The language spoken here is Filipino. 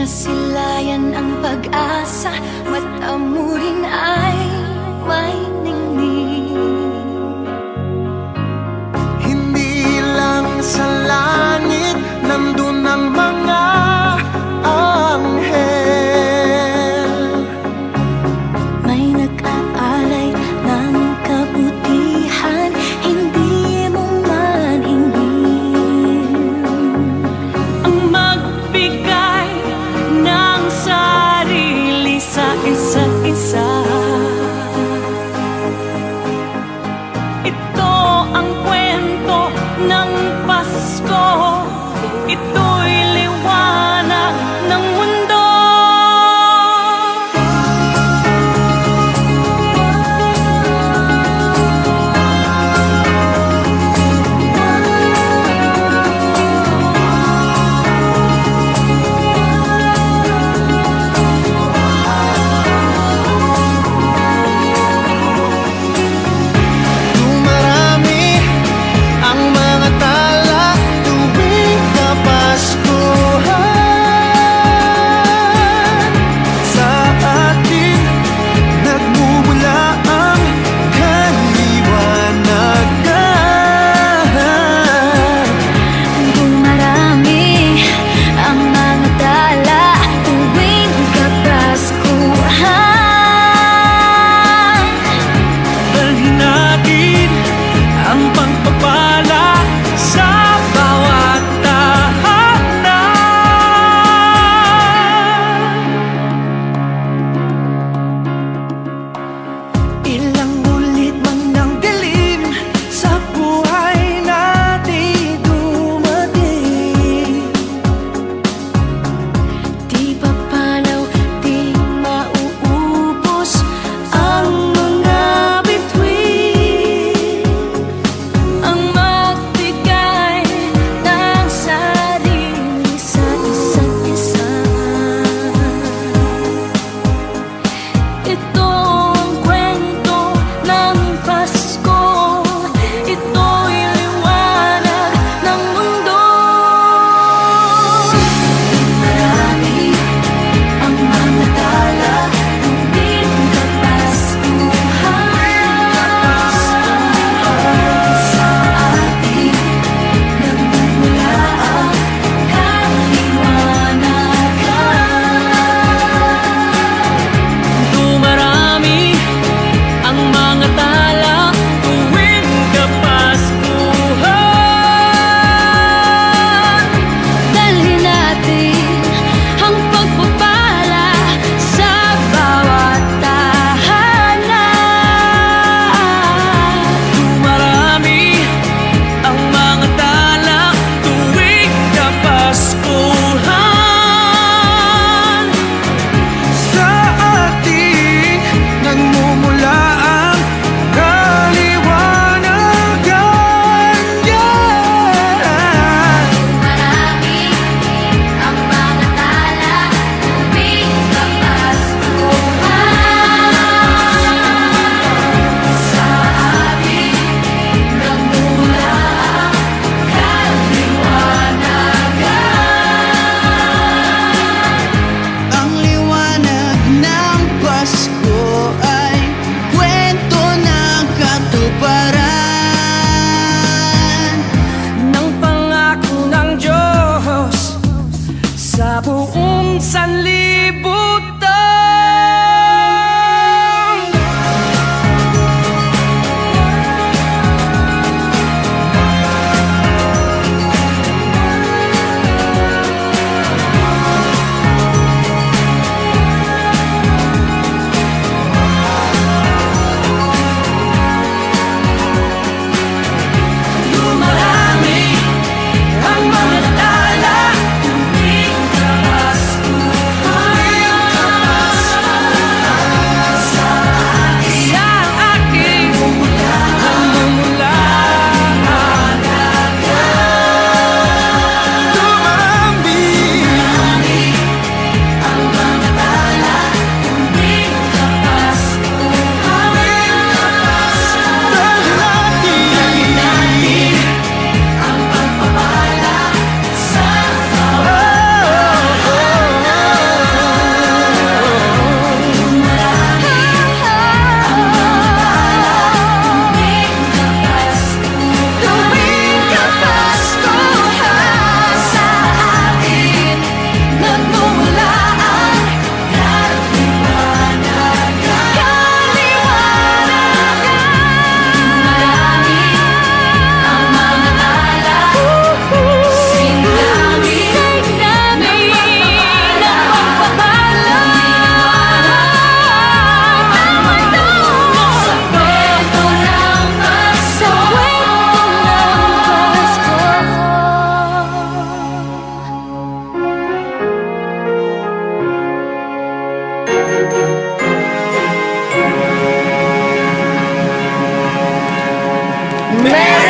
Sinasilayan ang pag-asa, mata mo rin ay may ningning. Hindi lang sa langit nandun ang mga anghel. May nag-aalay ng kabutihan, hindi mo man hingin. Ang magbigay ng sarili sa isa't isa. Ito ang kwento ng Pasko. Ito'y liwanag ng mundo. Dumarami ang mga tala tuwing Kapaskuhan. Sa atin nagmumula ang kaliwanagan. Dumarami ang mga tala tuwing Kapaskuhan. Dalhin natin ang pagpapala sa bawat tahanan. Ilang ulit man ng dilim sa buhay natin dumating. Di papalaw, di mauubos ang mga bituin. Ang magbigay ng sarili sa isa't isa. Ito ang kwento ng Pasko. Ito'y liwanag ng mundo. Marami ang mga tala tuwing Kapaskuhan. Sa atin nagmumula ang kaliwanagan. Dumarami ang mga tala tuwing Kapaskuhan. Dalhin natin ang pagpapala sa bawat tahanan. Dumarami ang mga tala tuwing Kapaskuhan. Sa ating nagmumula ang kaliwanagan. Marami ang mga tala tuwing Kapaskuhan. Sa atin nagmumula ang kaliwanagan. Ang liwanag ng Pasko ay kwento ng katuparan ng pangako ng Diyos sa buong sanlibutan. Dumarami ang mga tala tuwing Kapaskuhan. Merry